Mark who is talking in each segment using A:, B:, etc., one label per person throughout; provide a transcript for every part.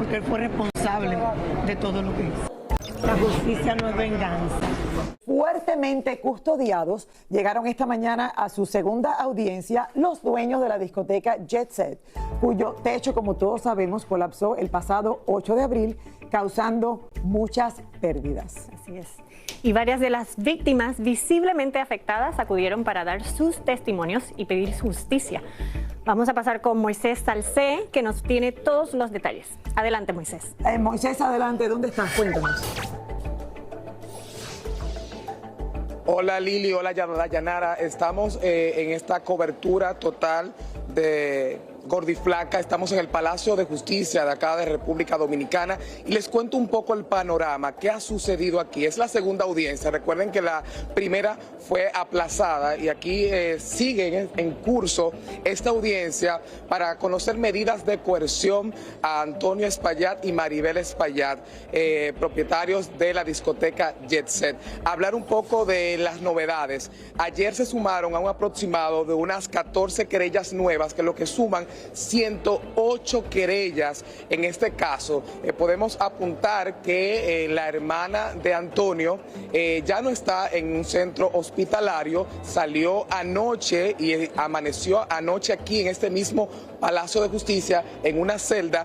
A: porque él fue responsable de todo lo que hizo. La justicia no es venganza.
B: Fuertemente custodiados, llegaron esta mañana a su segunda audiencia los dueños de la discoteca Jet Set, cuyo techo, como todos sabemos, colapsó el pasado 8 de abril, causando muchas pérdidas.
C: Así es. Y varias de las víctimas visiblemente afectadas acudieron para dar sus testimonios y pedir justicia. Vamos a pasar con Moisés Salcé, que nos tiene todos los detalles. Adelante, Moisés.
B: Moisés, adelante, ¿dónde estás? Cuéntanos.
D: Hola Lili, hola Dayanara, estamos en esta cobertura total de Gordiflaca, estamos en el Palacio de Justicia de acá de República Dominicana y les cuento un poco el panorama, qué ha sucedido aquí. Es la segunda audiencia, recuerden que la primera fue aplazada y aquí sigue en curso esta audiencia para conocer medidas de coerción a Antonio Espaillat y Maribel Espaillat, propietarios de la discoteca Jet Set. Hablar un poco de las novedades. Ayer se sumaron a un aproximado de unas 14 querellas nuevas, que lo que suman 108 querellas en este caso. Podemos apuntar que la hermana de Antonio ya no está en un centro hospitalario, salió anoche y amaneció anoche aquí en este mismo Palacio de Justicia en una celda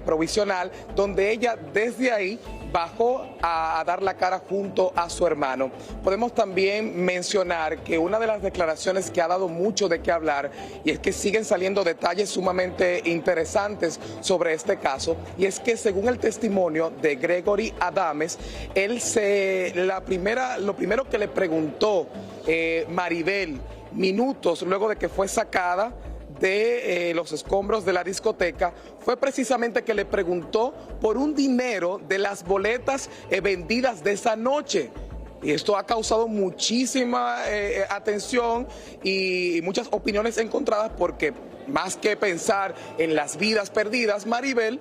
D: provisional, donde ella desde ahí bajó a dar la cara junto a su hermano. Podemos también mencionar que una de las declaraciones que ha dado mucho de qué hablar, y es que siguen saliendo detalles sumamente interesantes sobre este caso, y es que según el testimonio de Gregory Adames, lo primero que le preguntó Maribel minutos luego de que fue sacada de los escombros de la discoteca fue precisamente que le preguntó por un dinero de las boletas vendidas de esa noche. Y esto ha causado muchísima atención y muchas opiniones encontradas, porque más que pensar en las vidas perdidas, Maribel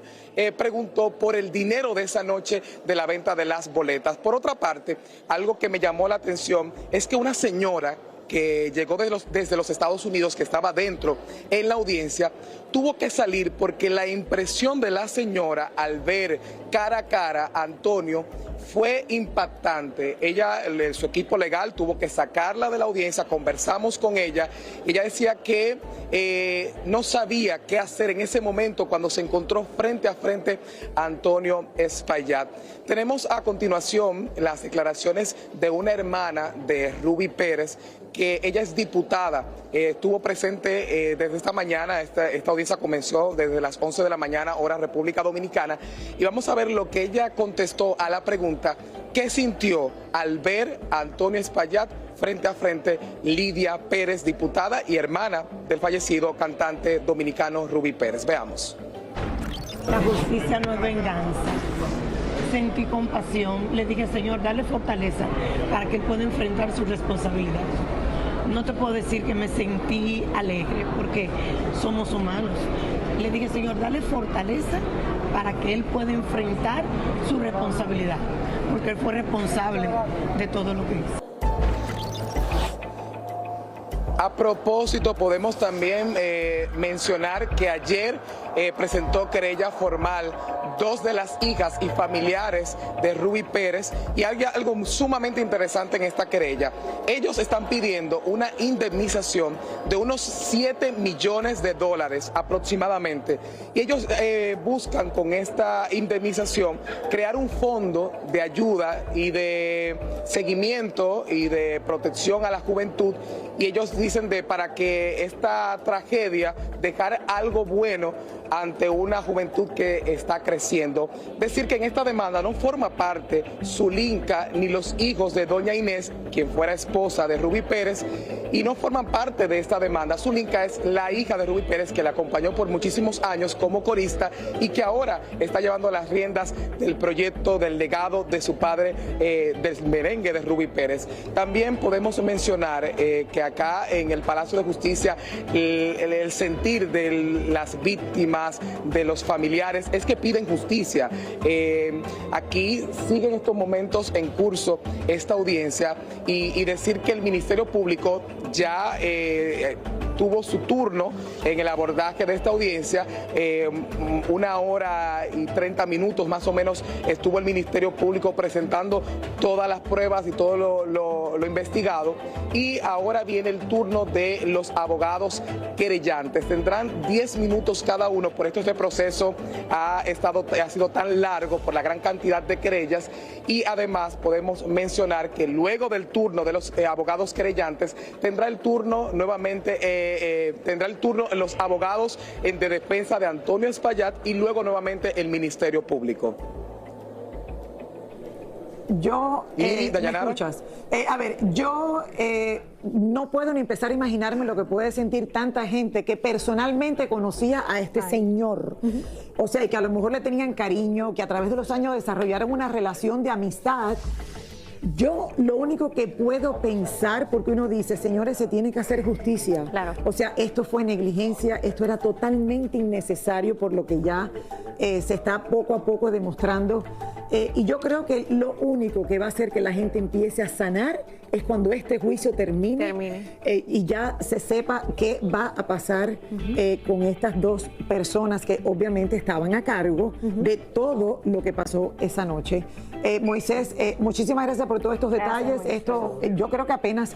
D: preguntó por el dinero de esa noche de la venta de las boletas. Por otra parte, algo que me llamó la atención es que una señora que llegó desde los Estados Unidos, que estaba dentro en la audiencia, tuvo que salir porque la impresión de la señora al ver cara a cara a Antonio fue impactante. Ella, su equipo legal tuvo que sacarla de la audiencia, conversamos con ella, ella decía que no sabía qué hacer en ese momento cuando se encontró frente a frente a Antonio Espaillat. Tenemos a continuación las declaraciones de una hermana de Ruby Pérez, que ella es diputada, estuvo presente desde esta mañana, esta audiencia comenzó desde las 11 de la mañana, hora República Dominicana, y vamos a ver lo que ella contestó a la pregunta, ¿qué sintió al ver a Antonio Espaillat frente a frente? Lidia Pérez, diputada y hermana del fallecido cantante dominicano Ruby Pérez. Veamos.
A: La justicia no es venganza. Sentí compasión, le dije, Señor, dale fortaleza para que él pueda enfrentar su responsabilidad. No te puedo decir que me sentí alegre, porque somos humanos. Le dije, Señor, dale fortaleza para que él pueda enfrentar su responsabilidad, porque él fue responsable de todo lo que hizo.
D: A propósito, podemos también mencionar que ayer presentó querella formal dos de las hijas y familiares de Ruby Pérez, y hay algo sumamente interesante en esta querella. Ellos están pidiendo una indemnización de unos 7 millones de dólares aproximadamente, y ellos buscan con esta indemnización crear un fondo de ayuda y de seguimiento y de protección a la juventud, y ellos dicen para que esta tragedia dejar algo bueno ante una juventud que está creciendo. Decir que en esta demanda no forma parte Zulinka ni los hijos de doña Inés, quien fuera esposa de Ruby Pérez, y no forman parte de esta demanda. Zulinka es la hija de Ruby Pérez, que la acompañó por muchísimos años como corista y que ahora está llevando las riendas del proyecto, del legado de su padre, del merengue de Ruby Pérez. También podemos mencionar que acá en el Palacio de Justicia el sentir de las víctimas, de los familiares, es que piden justicia. Aquí sigue en estos momentos en curso esta audiencia y decir que el Ministerio Público ya tuvo su turno en el abordaje de esta audiencia. 1 hora y 30 minutos más o menos estuvo el Ministerio Público presentando todas las pruebas y todo lo investigado, y ahora viene el turno de los abogados querellantes. Tendrán 10 minutos cada uno, por esto este proceso ha sido tan largo por la gran cantidad de querellas, y además podemos mencionar que luego del turno de los abogados querellantes tendrá el turno nuevamente, los abogados de defensa de Antonio Espaillat y luego nuevamente el Ministerio Público.
B: ¿Me escuchas? Yo no puedo ni empezar a imaginarme lo que puede sentir tanta gente que personalmente conocía a este señor. O sea, y que a lo mejor le tenían cariño, que a través de los años desarrollaron una relación de amistad. Yo lo único que puedo pensar, porque uno dice, señores, se tiene que hacer justicia.
C: Claro.
B: O sea, esto fue negligencia, esto era totalmente innecesario por lo que ya se está poco a poco demostrando. Y yo creo que lo único que va a hacer que la gente empiece a sanar es cuando este juicio termine. Y ya se sepa qué va a pasar con estas dos personas que obviamente estaban a cargo de todo lo que pasó esa noche. Moisés, muchísimas gracias por todos estos detalles. Esto yo creo que apenas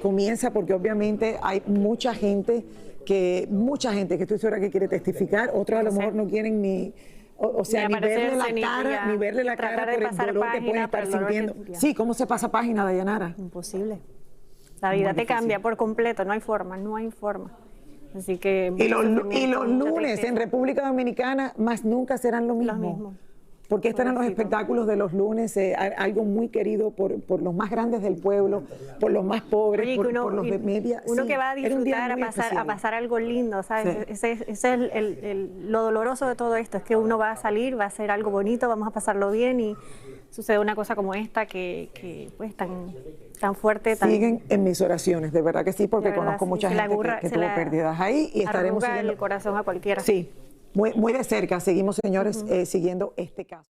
B: comienza, porque obviamente hay mucha gente que estoy segura que quiere testificar, otros a lo mejor no quieren ni verle la cara por el dolor que pueden estar sintiendo. Sí, ¿cómo se pasa página, Dayanara?
C: Imposible. La vida te cambia por completo, no hay forma. Así que...
B: Y los lunes en República Dominicana más nunca serán lo mismo. Porque estos eran los espectáculos de los lunes, algo muy querido por los más grandes del pueblo, por los más pobres,
C: Oye,
B: por los de media.
C: Uno que va a disfrutar, a pasar algo lindo, ¿sabes? Sí. Ese es lo doloroso de todo esto, es que uno va a salir, va a hacer algo bonito, vamos a pasarlo bien, y sucede una cosa como esta que pues tan fuerte.
B: Siguen en mis oraciones, de verdad que sí, porque conozco mucha gente que tuvo pérdidas ahí, y estaremos siguiendo
C: el corazón a cualquiera.
B: Sí. Muy de cerca seguimos, señores, siguiendo este caso.